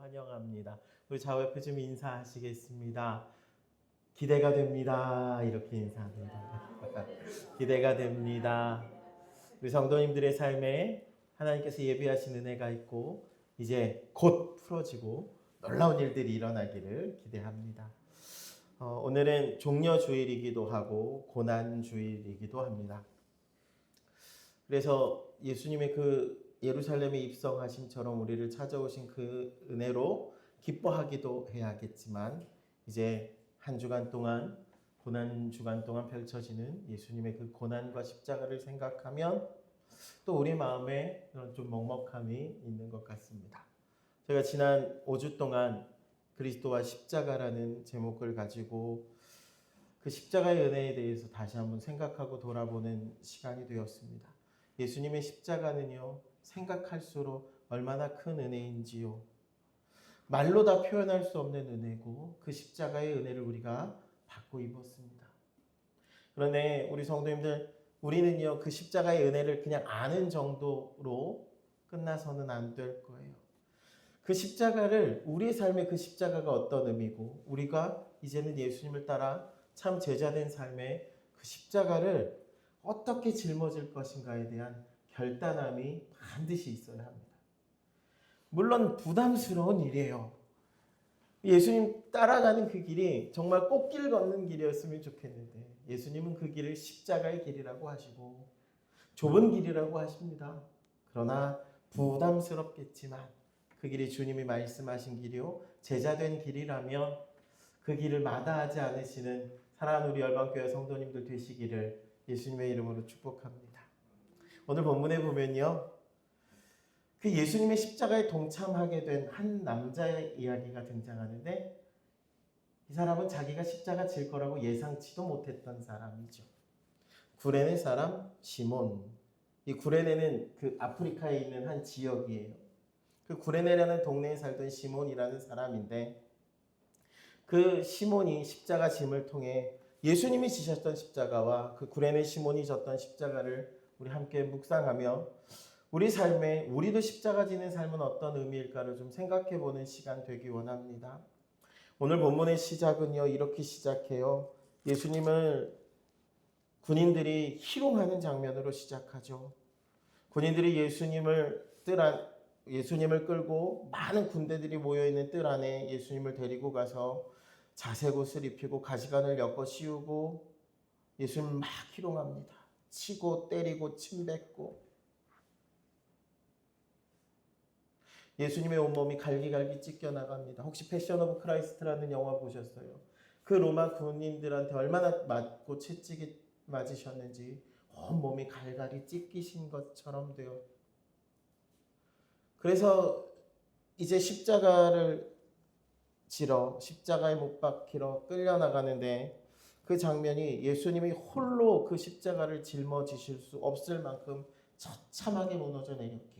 환영합니다. 우리 좌우 옆에 좀 인사하시겠습니다. 기대가 됩니다. 이렇게 인사합니다. 기대가 됩니다. 우리 성도님들의 삶에 하나님께서 예비하신 은혜가 있고 이제 곧 풀어지고 놀라운 일들이 일어나기를 기대합니다. 오늘은 종려주일이기도 하고 고난주일이기도 합니다. 그래서 예수님의 그 예루살렘에 입성하심처럼 우리를 찾아오신 그 은혜로 기뻐하기도 해야겠지만 이제 한 주간 동안 고난 주간 동안 펼쳐지는 예수님의 그 고난과 십자가를 생각하면 또 우리 마음에 그런 좀 먹먹함이 있는 것 같습니다. 제가 지난 5주 동안 그리스도와 십자가라는 제목을 가지고 그 십자가의 은혜에 대해서 다시 한번 생각하고 돌아보는 시간이 되었습니다. 예수님의 십자가는요, 생각할수록 얼마나 큰 은혜인지요. 말로 다 표현할 수 없는 은혜고 그 십자가의 은혜를 우리가 받고 입었습니다. 그런데 우리 성도님들, 우리는요, 그 십자가의 은혜를 그냥 아는 정도로 끝나서는 안 될 거예요. 그 십자가를, 우리의 삶에 그 십자가가 어떤 의미고 우리가 이제는 예수님을 따라 참 제자된 삶에 그 십자가를 어떻게 짊어질 것인가에 대한 결단함이 반드시 있어야 합니다. 물론 부담스러운 일이에요. 예수님 따라가는 그 길이 정말 꽃길 걷는 길이었으면 좋겠는데 예수님은 그 길을 십자가의 길이라고 하시고 좁은 길이라고 하십니다. 그러나 부담스럽겠지만 그 길이 주님이 말씀하신 길이요, 제자된 길이라면 그 길을 마다하지 않으시는 사랑하는 우리 열방교회 성도님들 되시기를 예수님의 이름으로 축복합니다. 오늘 본문에 보면요, 그 예수님의 십자가에 동참하게 된 한 남자의 이야기가 등장하는데 이 사람은 자기가 십자가 질 거라고 예상치도 못했던 사람이죠. 구레네 사람 시몬. 이 구레네는 그 아프리카에 있는 한 지역이에요. 그 구레네라는 동네에 살던 시몬이라는 사람인데 그 시몬이 십자가 짐을 통해 예수님이 지셨던 십자가와 그 구레네 시몬이 졌던 십자가를 우리 함께 묵상하며 우리 삶에 우리도 십자가 지는 삶은 어떤 의미일까를 좀 생각해보는 시간 되기 원합니다. 오늘 본문의 시작은요, 이렇게 시작해요. 예수님을 군인들이 희롱하는 장면으로 시작하죠. 군인들이 예수님을 끌고 많은 군대들이 모여있는 뜰 안에 예수님을 데리고 가서 자색 옷을 입히고 가시관을 엮어 씌우고 예수님을 막 희롱합니다. 치고 때리고 침뱉고 예수님의 온몸이 갈기갈기 찢겨나갑니다. 혹시 패션 오브 크라이스트라는 영화 보셨어요? 그 로마 군인들한테 얼마나 맞고 채찍이 맞으셨는지 온몸이 갈갈이 찢기신 것처럼 돼요. 그래서 이제 십자가를 지러 십자가에 못 박히러 끌려나가는데 그 장면이 예수님이 홀로 그 십자가를 짊어지실 수 없을 만큼 처참하게 무너져 내렸기에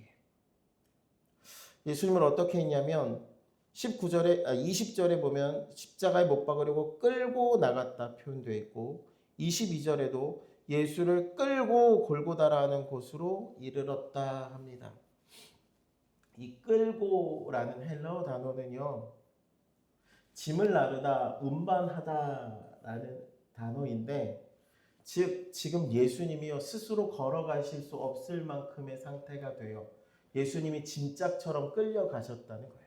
예수님을 어떻게 했냐면 20절에 보면 십자가에 못 박으려고 끌고 나갔다 표현되어 있고 22절에도 예수를 끌고 골고다라는 곳으로 이르렀다 합니다. 이 끌고라는 헬라어 단어는요, 짐을 나르다, 운반하다라는 단어인데 즉 지금 예수님이요 스스로 걸어가실 수 없을 만큼의 상태가 돼요. 예수님이 짐짝처럼 끌려가셨다는 거예요.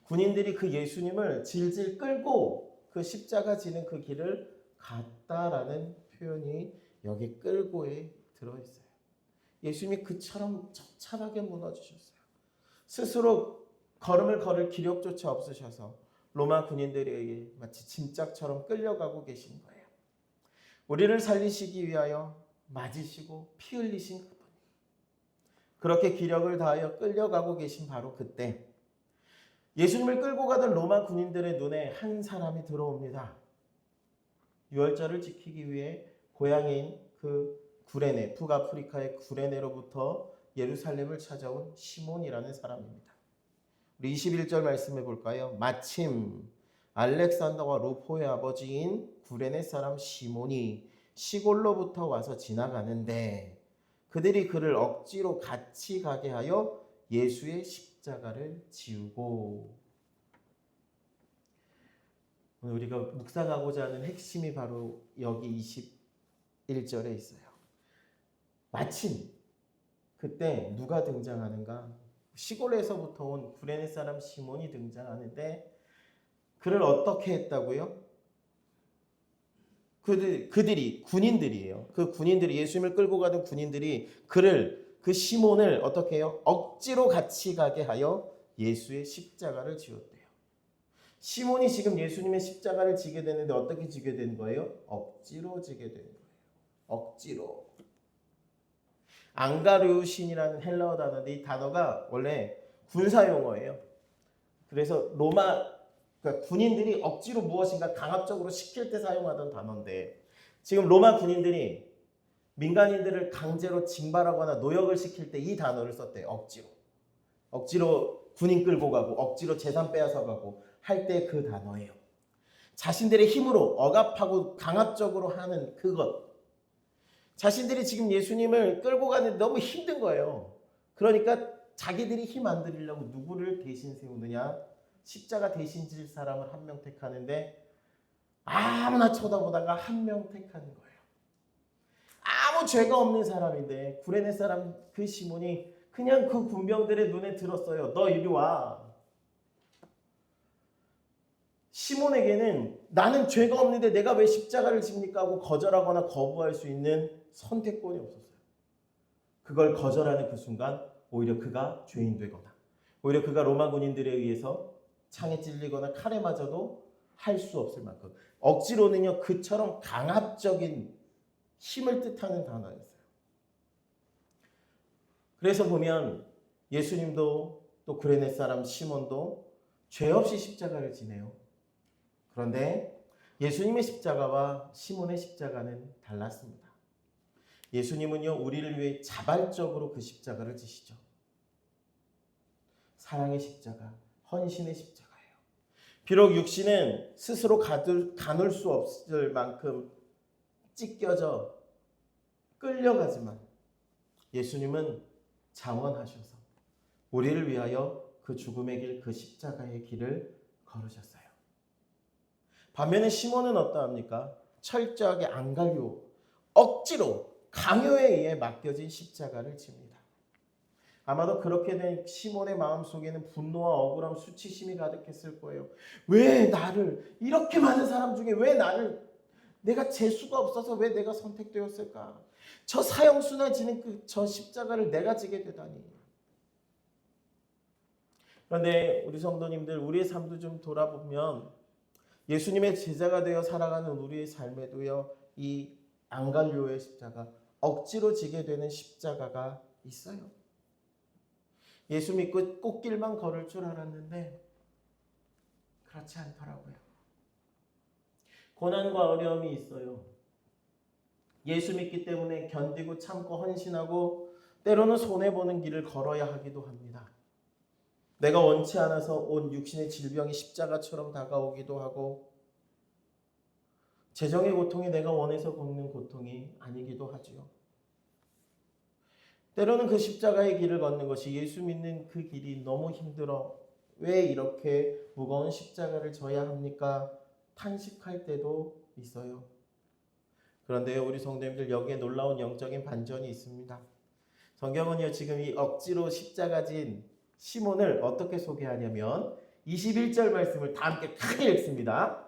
군인들이 그 예수님을 질질 끌고 그 십자가 지는 그 길을 갔다라는 표현이 여기 끌고에 들어있어요. 예수님이 그처럼 처참하게 무너지셨어요. 스스로 걸음을 걸을 기력조차 없으셔서 로마 군인들에게 마치 짐짝처럼 끌려가고 계신 거예요. 우리를 살리시기 위하여 맞으시고 피 흘리신 그분, 그렇게 기력을 다하여 끌려가고 계신 바로 그때 예수님을 끌고 가던 로마 군인들의 눈에 한 사람이 들어옵니다. 유월절을 지키기 위해 고향인 그 구레네, 북아프리카의 구레네로부터 예루살렘을 찾아온 시몬이라는 사람입니다. 우리 21절 말씀해 볼까요? 마침 알렉산더와 루포의 아버지인 구레네 사람 시몬이 시골로부터 와서 지나가는데 그들이 그를 억지로 같이 가게 하여 예수의 십자가를 지우고, 오늘 우리가 묵상하고자 하는 핵심이 바로 여기 21절에 있어요. 마침 그때 누가 등장하는가? 시골에서부터 온 구레네 사람 시몬이 등장하는데 그를 어떻게 했다고요? 그들이 군인들이에요. 그 군인들이 예수님을 끌고 가던 군인들이 그 시몬을 어떻게 해요? 억지로 같이 가게 하여 예수의 십자가를 지었대요. 시몬이 지금 예수님의 십자가를 지게 되는데 어떻게 지게 된 거예요? 억지로 지게 된 거예요. 억지로. 앙가르신이라는 헬라어 단어인데 이 단어가 원래 군사 용어예요. 그래서 그러니까 군인들이 억지로 무엇인가 강압적으로 시킬 때 사용하던 단어인데 지금 로마 군인들이 민간인들을 강제로 징발하거나 노역을 시킬 때 이 단어를 썼대요. 억지로 군인 끌고 가고 억지로 재산 빼앗아 가고 할 때 그 단어예요. 자신들의 힘으로 억압하고 강압적으로 하는 그것. 자신들이 지금 예수님을 끌고 가는데 너무 힘든 거예요. 그러니까 자기들이 힘 안 들이려고 누구를 대신 세우느냐? 십자가 대신 질 사람을 한 명 택하는데 아무나 쳐다보다가 한 명 택하는 거예요. 아무 죄가 없는 사람인데 구레네 사람 그 시몬이 그냥 그 군병들의 눈에 들었어요. 너 이리 와. 시몬에게는 나는 죄가 없는데 내가 왜 십자가를 집니까 하고 거절하거나 거부할 수 있는 선택권이 없었어요. 그걸 거절하는 그 순간 오히려 그가 죄인 되거나 오히려 그가 로마 군인들에 의해서 창에 찔리거나 칼에 맞아도 할 수 없을 만큼 억지로는요 그처럼 강압적인 힘을 뜻하는 단어였어요. 그래서 보면 예수님도 또 구레네 사람 시몬도 죄 없이 십자가를 지네요. 그런데 예수님의 십자가와 시몬의 십자가는 달랐습니다. 예수님은요 우리를 위해 자발적으로 그 십자가를 지시죠. 사랑의 십자가, 헌신의 십자가예요. 비록 육신은 스스로 가눌 수 없을 만큼 찢겨져 끌려가지만 예수님은 장원하셔서 우리를 위하여 그 죽음의 길, 그 십자가의 길을 걸으셨어요. 반면에 시몬은 어떠합니까? 철저하게 앙갈료, 억지로 강요에 의해 맡겨진 십자가를 집니다. 아마도 그렇게 된 시몬의 마음속에는 분노와 억울함, 수치심이 가득했을 거예요. 왜 나를, 이렇게 많은 사람 중에 왜 내가 재수가 없어서 왜 내가 선택되었을까? 저 사형수나 지는 저 십자가를 내가 지게 되다니. 그런데 우리 성도님들, 우리의 삶도 좀 돌아보면 예수님의 제자가 되어 살아가는 우리의 삶에도요, 이 앙갈료의 십자가, 억지로 지게 되는 십자가가 있어요. 예수 믿고 꽃길만 걸을 줄 알았는데 그렇지 않더라고요. 고난과 어려움이 있어요. 예수 믿기 때문에 견디고 참고 헌신하고 때로는 손해보는 길을 걸어야 하기도 합니다. 내가 원치 않아서 온 육신의 질병이 십자가처럼 다가오기도 하고 재정의 고통이 내가 원해서 겪는 고통이 아니기도 하지요. 때로는 그 십자가의 길을 걷는 것이 예수 믿는 그 길이 너무 힘들어 왜 이렇게 무거운 십자가를 져야 합니까? 탄식할 때도 있어요. 그런데 우리 성도님들 여기에 놀라운 영적인 반전이 있습니다. 성경은요 지금 이 억지로 십자가 진 시몬을 어떻게 소개하냐면 21절 말씀을 다 함께 크게 읽습니다.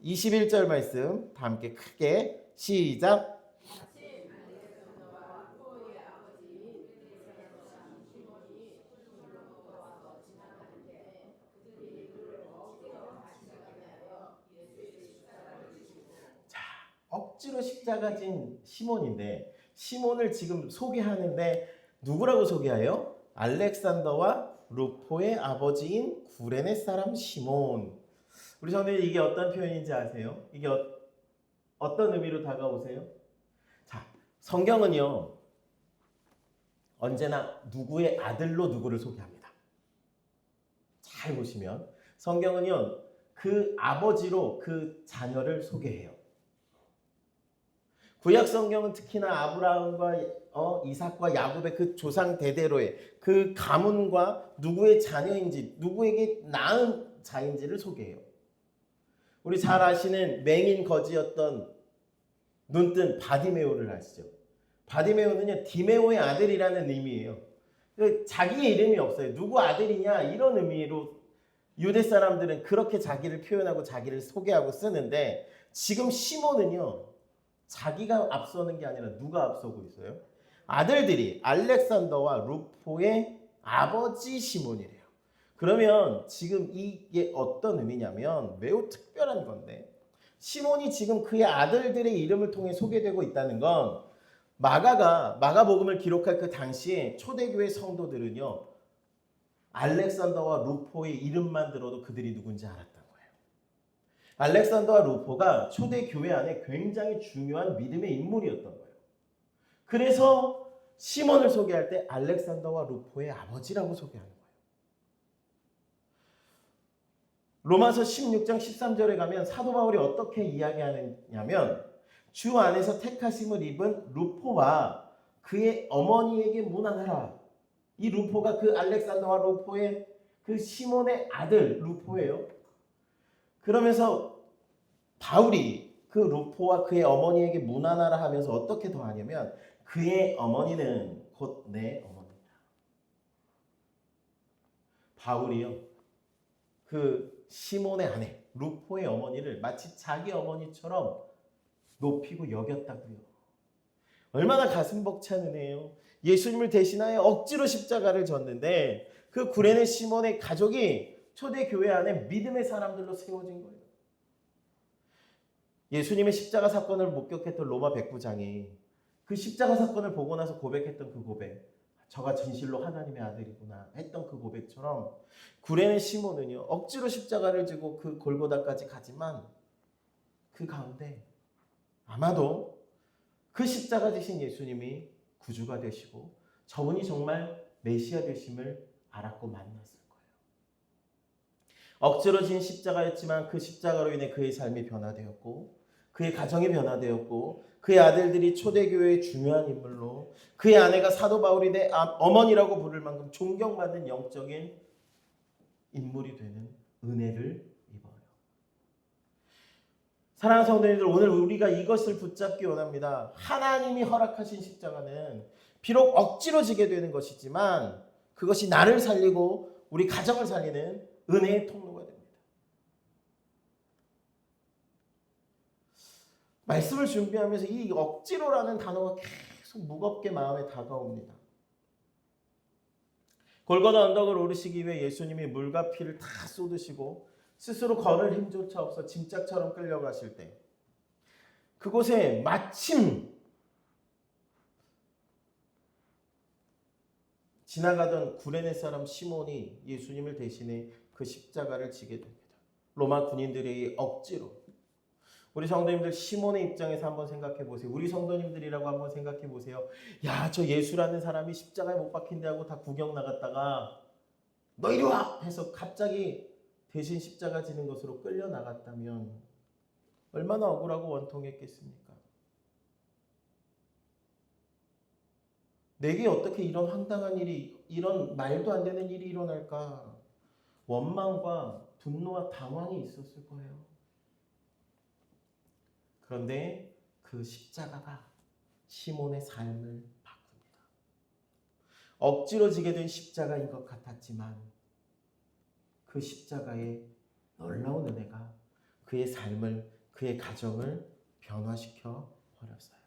21절 말씀 다 함께 크게 시작. 억지로 십자가 진 시몬인데 시몬을 지금 소개하는데 누구라고 소개해요? 알렉산더와 루포의 아버지인 구레네 사람 시몬. 우리 성도님 이게 어떤 표현인지 아세요? 이게 어떤 의미로 다가오세요? 자, 성경은요 언제나 누구의 아들로 누구를 소개합니다. 잘 보시면 성경은요 그 아버지로 그 자녀를 소개해요. 구약 성경은 특히나 아브라함과 이삭과 야곱의 그 조상 대대로의 그 가문과 누구의 자녀인지 누구에게 낳은 자인지를 소개해요. 우리 잘 아시는 맹인 거지였던 눈뜬 바디메오를 아시죠? 바디메오는요, 디메오의 아들이라는 의미예요. 자기의 이름이 없어요. 누구 아들이냐 이런 의미로 유대 사람들은 그렇게 자기를 표현하고 자기를 소개하고 쓰는데, 지금 시몬은요, 자기가 앞서는 게 아니라 누가 앞서고 있어요? 아들들이 알렉산더와 루포의 아버지 시몬이래요. 그러면 지금 이게 어떤 의미냐면 매우 특별한 건데, 시몬이 지금 그의 아들들의 이름을 통해 소개되고 있다는 건, 마가가 마가복음을 기록할 그 당시에 초대교회 성도들은요, 알렉산더와 루포의 이름만 들어도 그들이 누군지 알았던 거예요. 알렉산더와 루포가 초대교회 안에 굉장히 중요한 믿음의 인물이었던 거예요. 그래서 시몬을 소개할 때 알렉산더와 루포의 아버지라고 소개하는 거예요. 로마서 16장 13절에 가면 사도 바울이 어떻게 이야기하느냐면, 주 안에서 택하심을 입은 루포와 그의 어머니에게 문안하라. 이 루포가 그 알렉산더와 루포의 그 시몬의 아들 루포예요. 그러면서 바울이 그 루포와 그의 어머니에게 문안하라 하면서 어떻게 더하냐면, 그의 어머니는 곧 내 어머니다. 바울이요, 그 시몬의 아내 루포의 어머니를 마치 자기 어머니처럼 높이고 여겼다고요. 얼마나 가슴 벅찬 은혜예요. 예수님을 대신하여 억지로 십자가를 졌는데 그 구레네 시몬의 가족이 초대교회 안에 믿음의 사람들로 세워진 거예요. 예수님의 십자가 사건을 목격했던 로마 백부장이 그 십자가 사건을 보고 나서 고백했던 그 고백, 저가 진실로 하나님의 아들이구나 했던 그 고백처럼, 구레네 시몬은요, 억지로 십자가를 지고 그 골고다까지 가지만 그 가운데 아마도 그 십자가 지신 예수님이 구주가 되시고 저분이 정말 메시아 되심을 알았고 만났을 거예요. 억지로 진 십자가였지만 그 십자가로 인해 그의 삶이 변화되었고, 그의 가정이 변화되었고, 그의 아들들이 초대교회의 중요한 인물로, 그의 아내가 사도 바울이 내 어머니라고 부를 만큼 존경받는 영적인 인물이 되는 은혜를 입어요. 사랑하는 성도님들, 오늘 우리가 이것을 붙잡기 원합니다. 하나님이 허락하신 십자가는 비록 억지로 지게 되는 것이지만 그것이 나를 살리고 우리 가정을 살리는 은혜의 통로가 됩니다. 말씀을 준비하면서 이 억지로라는 단어가 계속 무겁게 마음에 다가옵니다. 골고다 언덕을 오르시기 위해 예수님이 물과 피를 다 쏟으시고 스스로 걸을 힘조차 없어 짐짝처럼 끌려가실 때, 그곳에 마침 지나가던 구레네 사람 시몬이 예수님을 대신해 그 십자가를 지게 됩니다. 로마 군인들이 억지로. 우리 성도님들, 시몬의 입장에서 한번 생각해 보세요. 우리 성도님들이라고 한번 생각해 보세요. 야, 저 예수라는 사람이 십자가에 못 박힌데 하고 다 구경 나갔다가 너 이리 와! 해서 갑자기 대신 십자가 지는 것으로 끌려 나갔다면 얼마나 억울하고 원통했겠습니까? 내게 어떻게 이런 황당한 일이, 이런 말도 안 되는 일이 일어날까? 원망과 분노와 당황이 있었을 거예요. 그런데 그 십자가가 시몬의 삶을 바꿉니다. 억지로 지게 된 십자가인 것 같았지만 그 십자가의 놀라운 은혜가 그의 삶을, 그의 가정을 변화시켜 버렸어요.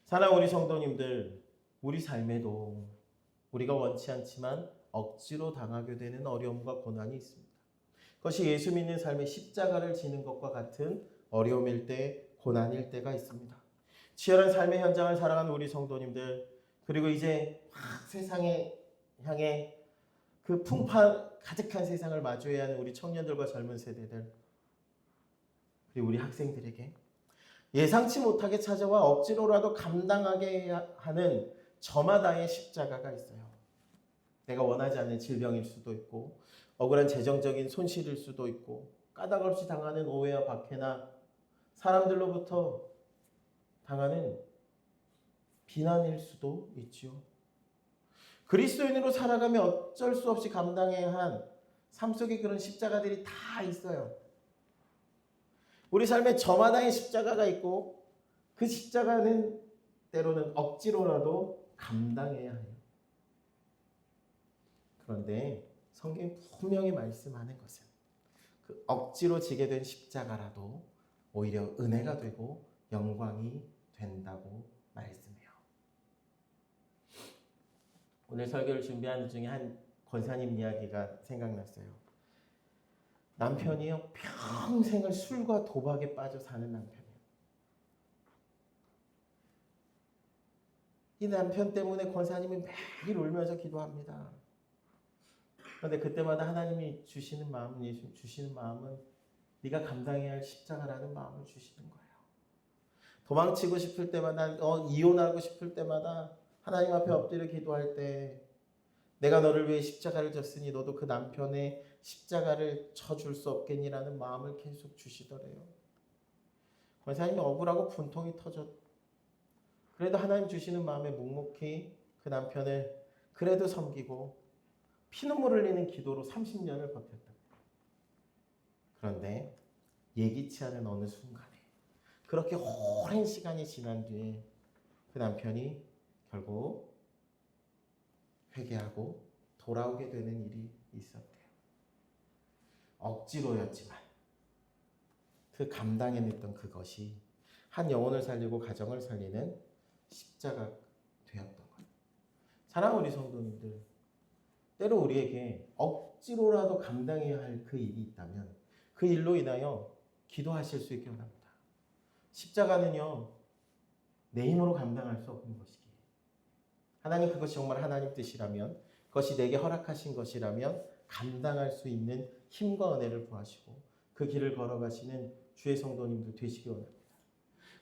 사랑하는 우리 성도님들, 우리 삶에도 우리가 원치 않지만 억지로 당하게 되는 어려움과 고난이 있습니다. 그것이 예수 믿는 삶의 십자가를 지는 것과 같은 어려움일 때, 고난일 때가 있습니다. 치열한 삶의 현장을 살아가는 우리 성도님들, 그리고 이제 막 세상에 향해 그 풍파 가득한 세상을 마주해야 하는 우리 청년들과 젊은 세대들, 그리고 우리 학생들에게 예상치 못하게 찾아와 억지로라도 감당하게 하는 저마다의 십자가가 있어요. 내가 원하지 않는 질병일 수도 있고, 억울한 재정적인 손실일 수도 있고, 까닭없이 당하는 오해와 박해나 사람들로부터 당하는 비난일 수도 있지요. 그리스도인으로 살아가며 어쩔 수 없이 감당해야 한 삶 속에 그런 십자가들이 다 있어요. 우리 삶에 저마다의 십자가가 있고 그 십자가는 때로는 억지로라도 감당해야 해요. 그런데 성경이 분명히 말씀하는 것은 그 억지로 지게 된 십자가라도 오히려 은혜가 되고 영광이 된다고 말씀해요. 오늘 설교를 준비하는 중에 한 권사님 이야기가 생각났어요. 남편이요, 평생을 술과 도박에 빠져 사는 남편이에요. 이 남편 때문에 권사님이 매일 울면서 기도합니다. 그런데 그때마다 하나님이 주시는 마음은, 예수 주시는 마음은 네가 감당해야 할 십자가라는 마음을 주시는 거예요. 도망치고 싶을 때마다, 이혼하고 싶을 때마다 하나님 앞에 엎드려 기도할 때 내가 너를 위해 십자가를 졌으니 너도 그 남편의 십자가를 쳐줄 수 없겠니라는 마음을 계속 주시더래요. 권사님이 억울하고 분통이 터졌. 그래도 하나님 주시는 마음에 묵묵히 그 남편을 그래도 섬기고 피눈물 흘리는 기도로 30년을 버텼다. 그런데 예기치 않은 어느 순간에 그렇게 오랜 시간이 지난 뒤에 그 남편이 결국 회개하고 돌아오게 되는 일이 있었대요. 억지로였지만 그 감당해냈던 그것이 한 영혼을 살리고 가정을 살리는 십자가 되었던 거예요. 사랑하는 우리 성도님들, 때로 우리에게 억지로라도 감당해야 할 그 일이 있다면 그 일로 인하여 기도하실 수 있게 원합니다. 십자가는요, 내 힘으로 감당할 수 없는 것이기에 하나님, 그것이 정말 하나님 뜻이라면, 그것이 내게 허락하신 것이라면 감당할 수 있는 힘과 은혜를 구하시고 그 길을 걸어가시는 주의 성도님들 되시기 원합니다.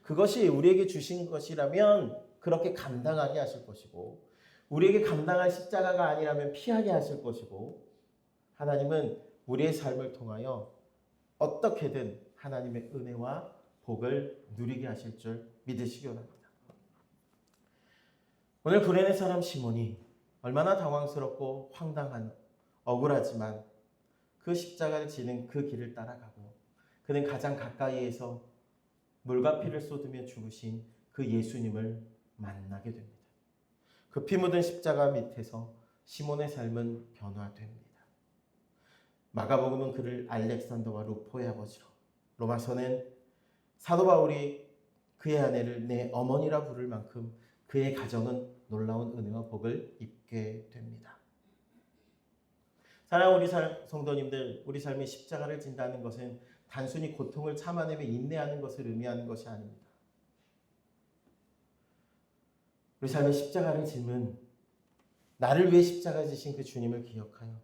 그것이 우리에게 주신 것이라면 그렇게 감당하게 하실 것이고, 우리에게 감당할 십자가가 아니라면 피하게 하실 것이고, 하나님은 우리의 삶을 통하여 어떻게든 하나님의 은혜와 복을 누리게 하실 줄 믿으시기 원합니다. 오늘 구레네 사람 시몬이 얼마나 당황스럽고 황당한, 억울하지만 그 십자가를 지는 그 길을 따라가고 그는 가장 가까이에서 물과 피를 쏟으며 죽으신 그 예수님을 만나게 됩니다. 그 피 묻은 십자가 밑에서 시몬의 삶은 변화됩니다. 마가복음은 그를 알렉산더와 루포의 아버지로, 로마서는 사도 바울이 그의 아내를 내 어머니라 부를 만큼 그의 가정은 놀라운 은혜와 복을 입게 됩니다. 사랑하는 우리 성도님들, 우리 삶의 십자가를 진다는 것은 단순히 고통을 참아내며 인내하는 것을 의미하는 것이 아닙니다. 우리 삶의 십자가를 짐은 나를 위해 십자가 지신 그 주님을 기억하여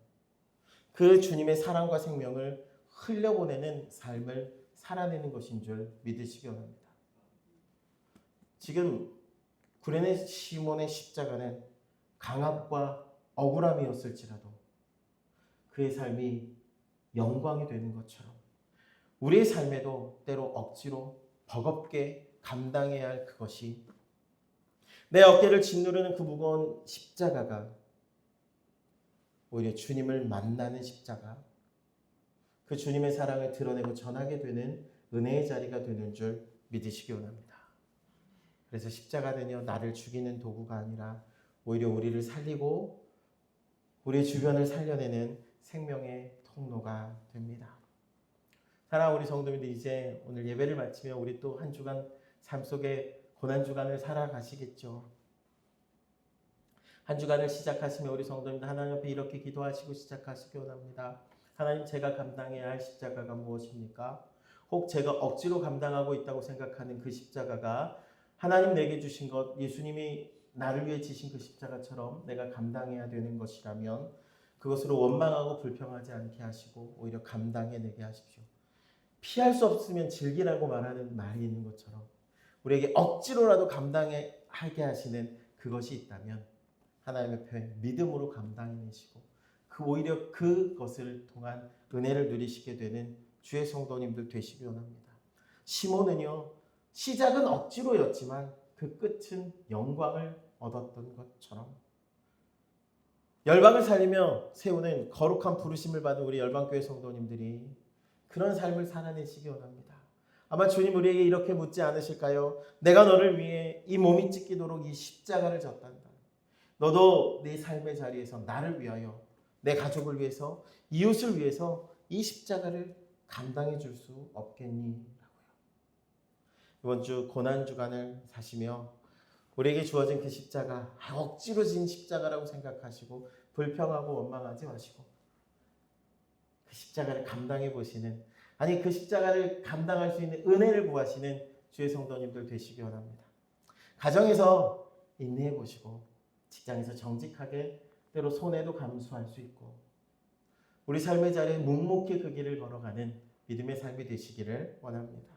그 주님의 사랑과 생명을 흘려보내는 삶을 살아내는 것인 줄 믿으시기 원합니다. 지금 구레네 시몬의 십자가는 강압과 억울함이었을지라도 그의 삶이 영광이 되는 것처럼 우리의 삶에도 때로 억지로 버겁게 감당해야 할 그것이, 내 어깨를 짓누르는 그 무거운 십자가가 오히려 주님을 만나는 십자가, 그 주님의 사랑을 드러내고 전하게 되는 은혜의 자리가 되는 줄 믿으시기 원합니다. 그래서 십자가는요, 나를 죽이는 도구가 아니라 오히려 우리를 살리고 우리의 주변을 살려내는 생명의 통로가 됩니다. 사랑하는 우리 성도님들, 이제 오늘 예배를 마치며 우리 또 한 주간 삶 속에 고난주간을 살아가시겠죠. 한 주간을 시작하시며 우리 성도님들 하나님 앞에 이렇게 기도하시고 시작하시기 원합니다. 하나님, 제가 감당해야 할 십자가가 무엇입니까? 혹 제가 억지로 감당하고 있다고 생각하는 그 십자가가 하나님 내게 주신 것, 예수님이 나를 위해 지신 그 십자가처럼 내가 감당해야 되는 것이라면 그것으로 원망하고 불평하지 않게 하시고 오히려 감당해내게 하십시오. 피할 수 없으면 즐기라고 말하는 말이 있는 것처럼 우리에게 억지로라도 감당하게 하시는 그것이 있다면 하나님 앞에 믿음으로 감당해내시고 오히려 그것을 통한 은혜를 누리시게 되는 주의 성도님들 되시기 원합니다. 시몬은요, 시작은 억지로였지만 그 끝은 영광을 얻었던 것처럼 열방을 살리며 세우는 거룩한 부르심을 받은 우리 열방교회 성도님들이 그런 삶을 살아내시기 원합니다. 아마 주님 우리에게 이렇게 묻지 않으실까요? 내가 너를 위해 이 몸이 찢기도록 이 십자가를 졌단다. 너도 네 삶의 자리에서 나를 위하여, 내 가족을 위해서, 이웃을 위해서 이 십자가를 감당해 줄 수 없겠니? 이번 주 고난 주간을 사시며 우리에게 주어진 그 십자가, 억지로 진 십자가라고 생각하시고 불평하고 원망하지 마시고 그 십자가를 감당해 보시는, 아니 그 십자가를 감당할 수 있는 은혜를 구하시는 주의 성도님들 되시기 원합니다. 가정에서 인내해 보시고 직장에서 정직하게 때로 손해도 감수할 수 있고 우리 삶의 자리에 묵묵히 그 길을 걸어가는 믿음의 삶이 되시기를 원합니다.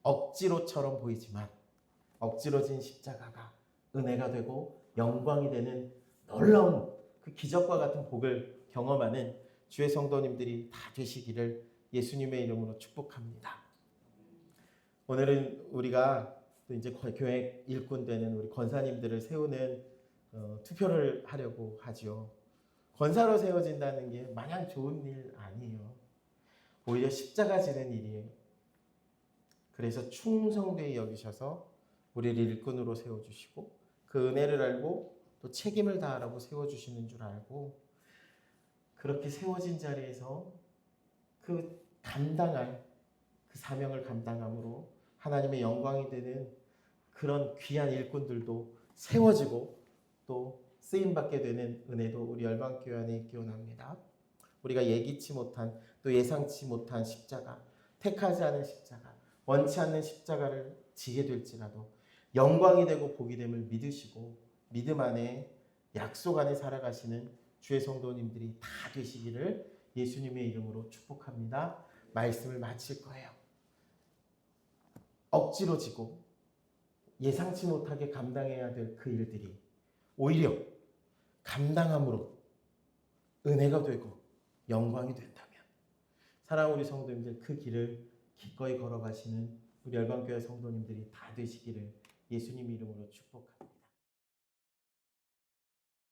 억지로처럼 보이지만 억지로 진 십자가가 은혜가 되고 영광이 되는 놀라운 그 기적과 같은 복을 경험하는 주의 성도님들이 다 되시기를 예수님의 이름으로 축복합니다. 오늘은 우리가 또 이제 교회 일꾼 되는 우리 권사님들을 세우는 투표를 하려고 하죠. 권사로 세워진다는 게 마냥 좋은 일 아니에요. 오히려 십자가 지는 일이에요. 그래서 충성되이 여기셔서 우리를 일꾼으로 세워주시고 그 은혜를 알고 또 책임을 다하라고 세워주시는 줄 알고 그렇게 세워진 자리에서 그 감당할 그 사명을 감당함으로 하나님의 영광이 되는 그런 귀한 일꾼들도 세워지고 또 쓰임받게 되는 은혜도 우리 열방교회 안에 있기 원합니다. 우리가 예기치 못한 또 예상치 못한 십자가, 택하지 않은 십자가, 원치 않는 십자가를 지게 될지라도 영광이 되고 복이 됨을 믿으시고 믿음 안에 약속 안에 살아가시는 주의 성도님들이 다 되시기를 예수님의 이름으로 축복합니다. 말씀을 마칠 거예요. 억지로 지고 예상치 못하게 감당해야 될 그 일들이 오히려 감당함으로 은혜가 되고 영광이 된다면 사랑하는 우리 성도님들 그 길을 기꺼이 걸어가시는 우리 열방교회 성도님들이 다 되시기를 예수님 이름으로 축복합니다.